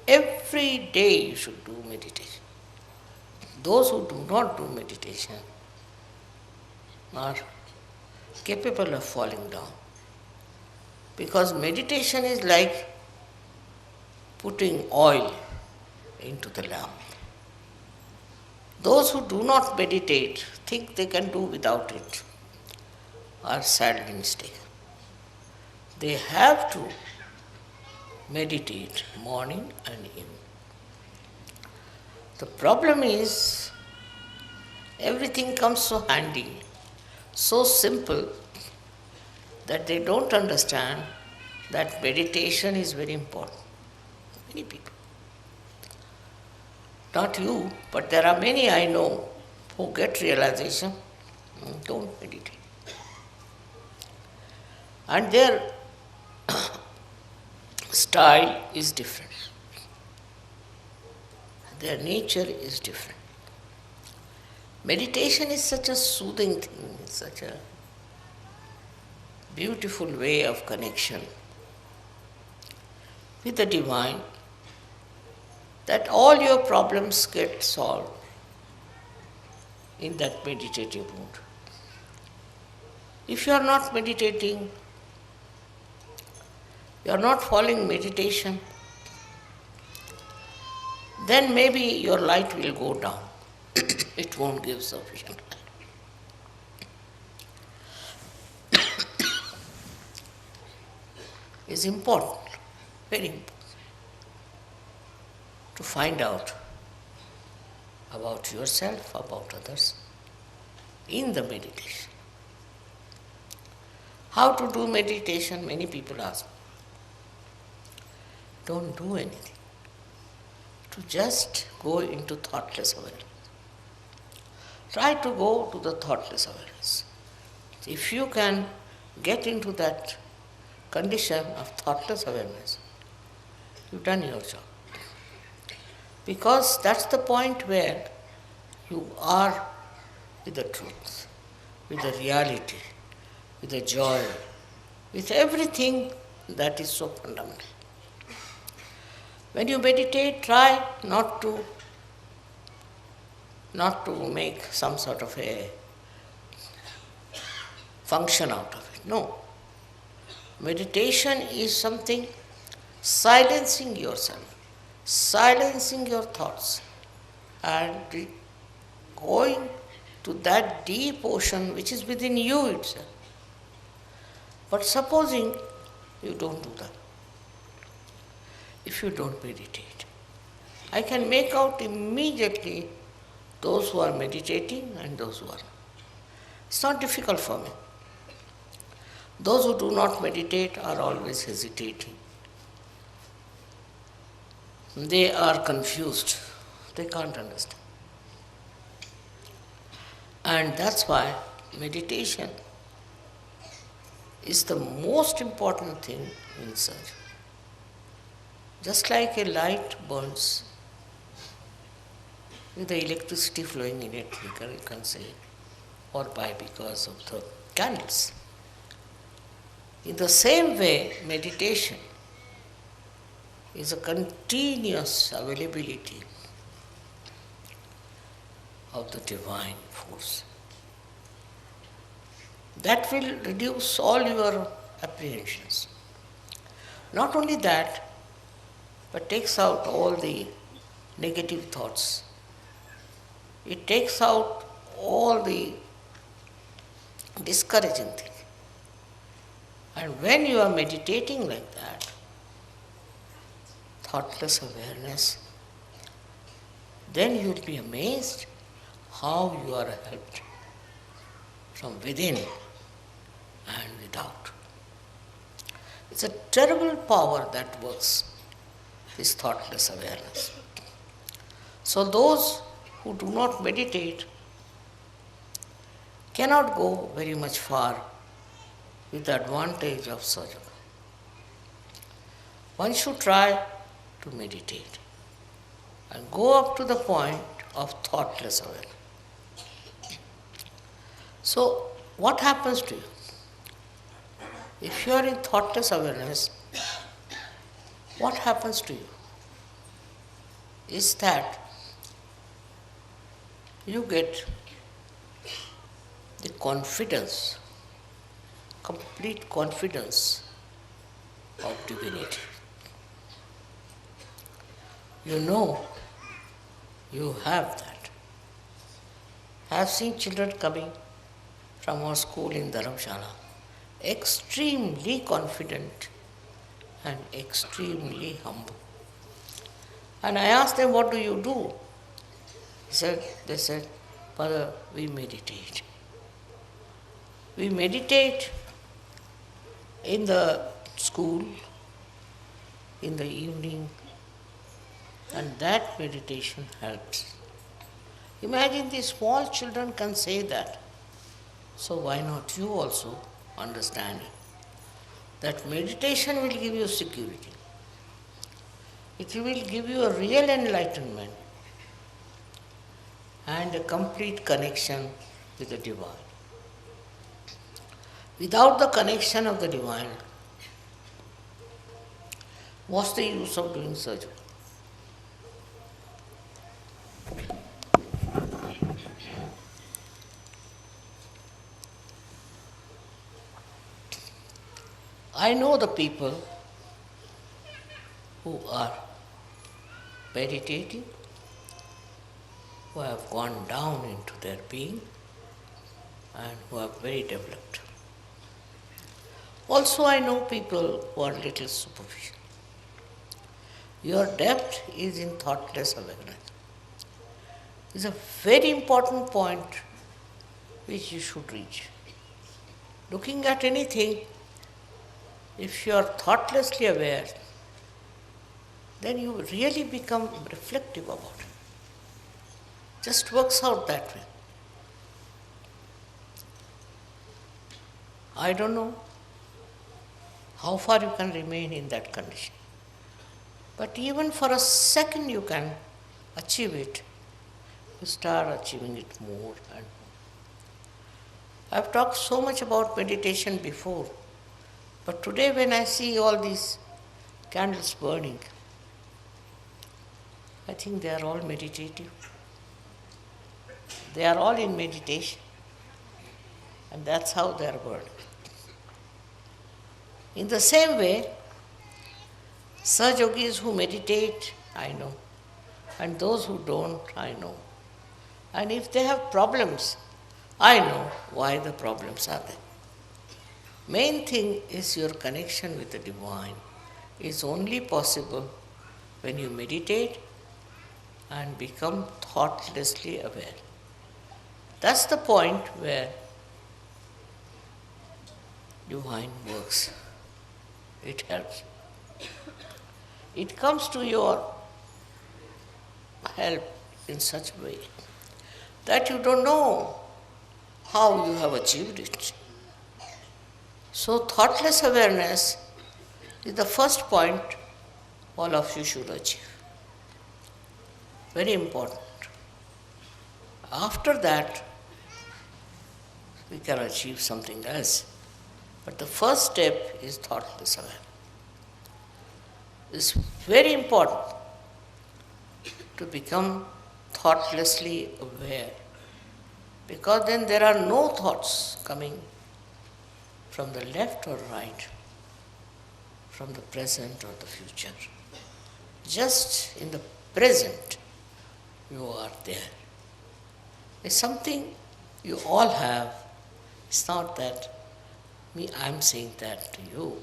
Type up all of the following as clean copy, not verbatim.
Every day you should do meditation. Those who do not do meditation are capable of falling down. Because meditation is like putting oil into the lamp. Those who do not meditate, think they can do without it, are sadly mistaken. They have to meditate morning and evening. The problem is, everything comes so handy, so simple, that they don't understand that meditation is very important. Many people. Not you, but there are many I know who get realization, don't meditate. And their style is different. Their nature is different. Meditation is such a soothing thing, it's such a beautiful way of connection with the divine, that all your problems get solved in that meditative mood. If you are not meditating, you are not following meditation, then maybe your light will go down. It won't give sufficient light. It's important, very important, to find out about yourself, about others, in the meditation. How to do meditation? Many people ask me. Don't do anything. To just go into thoughtless awareness. Try to go to the thoughtless awareness. If you can get into that condition of thoughtless awareness, you've done your job. Because that's the point where you are with the truth, with the reality, with the joy, with everything that is so fundamental. When you meditate, try not to make some sort of a function out of it. No. Meditation is something silencing yourself, silencing your thoughts, and going to that deep ocean which is within you itself. But supposing you don't do that, if you don't meditate, I can make out immediately those who are meditating and those who are not. It's not difficult for me. Those who do not meditate are always hesitating. They are confused. They can't understand. And that's why meditation is the most important thing in search. Just like a light burns with the electricity flowing in it, you can say, or by because of the candles. In the same way, meditation is a continuous availability of the divine force. That will reduce all your apprehensions. Not only that, but takes out all the negative thoughts. It takes out all the discouraging things. And when you are meditating like that, thoughtless awareness, then you will be amazed how you are helped from within and without. It's a terrible power that works, this thoughtless awareness. So those who do not meditate cannot go very much far with the advantage of sadhana. One should try to meditate and go up to the point of thoughtless awareness. So, what happens to you? If you are in thoughtless awareness, what happens to you? is that you get the confidence, complete confidence of divinity. You know you have that. I have seen children coming from our school in Dharamshala, extremely confident and extremely humble. And I asked them, what do you do? They said, Father, we meditate. We meditate in the school, in the evening, and that meditation helps. Imagine these small children can say that. So why not you also understand that meditation will give you security. It will give you a real enlightenment and a complete connection with the divine. Without the connection of the divine, what's the use of doing surgery? I know the people who are meditating, who have gone down into their being and who are very developed. Also, I know people who are little superficial. Your depth is in thoughtless awareness. It's a very important point which you should reach. Looking at anything, if you are thoughtlessly aware, then you really become reflective about it. Just works out that way. I don't know how far you can remain in that condition. But even for a second you can achieve it, you start achieving it more and more. I've talked so much about meditation before, but today when I see all these candles burning, I think they are all meditative. They are all in meditation, and that's how they are burning. In the same way, such yogis who meditate, I know, and those who don't, I know. And if they have problems, I know why the problems are there. Main thing is your connection with the divine is only possible when you meditate and become thoughtlessly aware. That's the point where divine works. It helps. It comes to your help in such a way that you don't know how you have achieved it. So thoughtless awareness is the first point all of you should achieve. Very important. After that, we can achieve something else. But the first step is thoughtless awareness. It's very important to become thoughtlessly aware, because then there are no thoughts coming from the left or right, from the present or the future. Just in the present, you are there. It's something you all have. It's not that I'm saying that to you,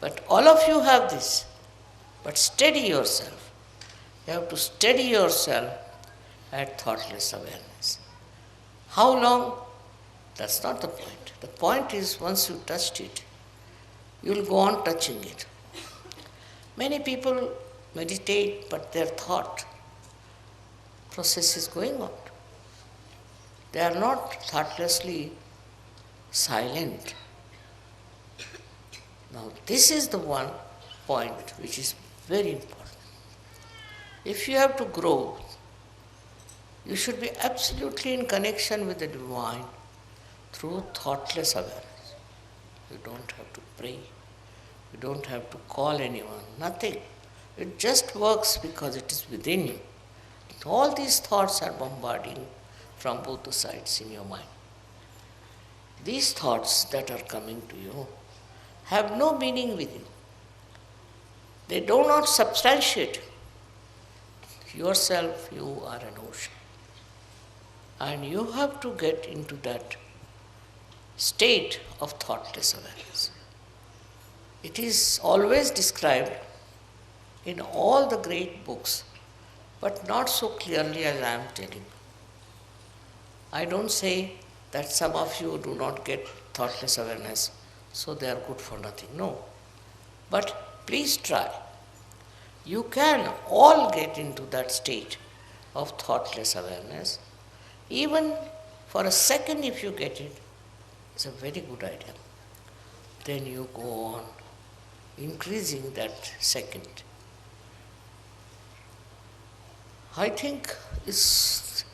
but all of you have this. But steady yourself. You have to steady yourself at thoughtless awareness. How long? That's not the point. The point is once you touched it, you will go on touching it. Many people meditate, but their thought process is going on. They are not thoughtlessly silent. Now, this is the one point which is very important. If you have to grow, you should be absolutely in connection with the divine through thoughtless awareness. You don't have to pray. You don't have to call anyone. Nothing. It just works because it is within you. All these thoughts are bombarding from both the sides in your mind. These thoughts that are coming to you have no meaning with you. They do not substantiate yourself. You are an ocean. And you have to get into that state of thoughtless awareness. It is always described in all the great books, but not so clearly as I am telling. I don't say that some of you do not get thoughtless awareness, so they are good for nothing. No. But please try. You can all get into that state of thoughtless awareness. Even for a second, if you get it, it's a very good idea. Then you go on increasing that second. I think it's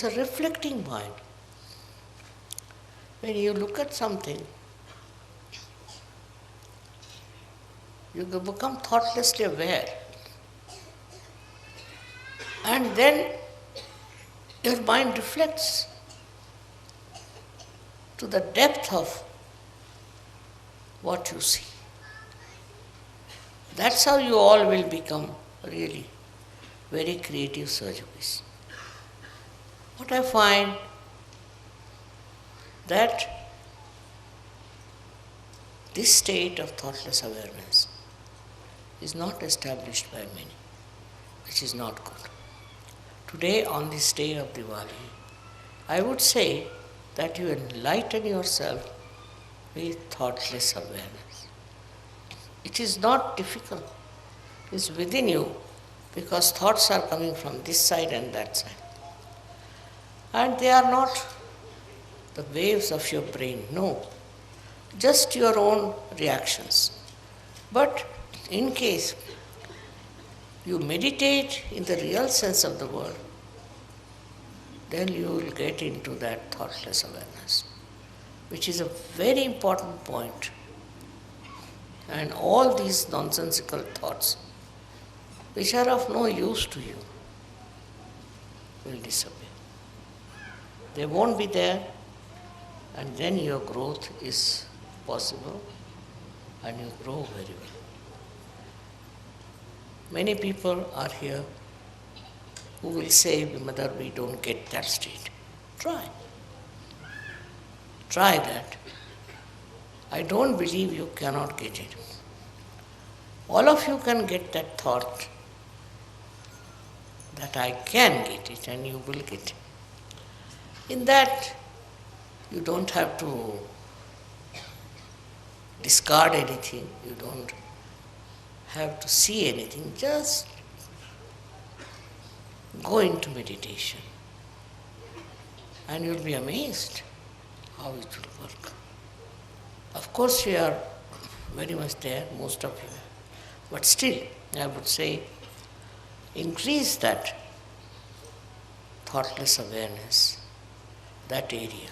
a reflecting mind. When you look at something, you become thoughtlessly aware. And then your mind reflects to the depth of what you see. That's how you all will become really very creative surgeons. What I find that this state of thoughtless awareness is not established by many, which is not good. Today, on this day of Diwali, I would say that you enlighten yourself with thoughtless awareness. It is not difficult. It is within you, because thoughts are coming from this side and that side. And they are not the waves of your brain, no, just your own reactions. But in case you meditate in the real sense of the word, then you will get into that thoughtless awareness, which is a very important point. And all these nonsensical thoughts, which are of no use to you, will disappear. They won't be there, and then your growth is possible, and you grow very well. Many people are here who will say, Mother, we don't get that state. Try. Try that. I don't believe you cannot get it. All of you can get that thought that I can get it, and you will get it. In that, you don't have to discard anything, you don't have to see anything, just go into meditation. And you'll be amazed how it will work. Of course, you are very much there, most of you. But still, I would say, increase that thoughtless awareness, that area.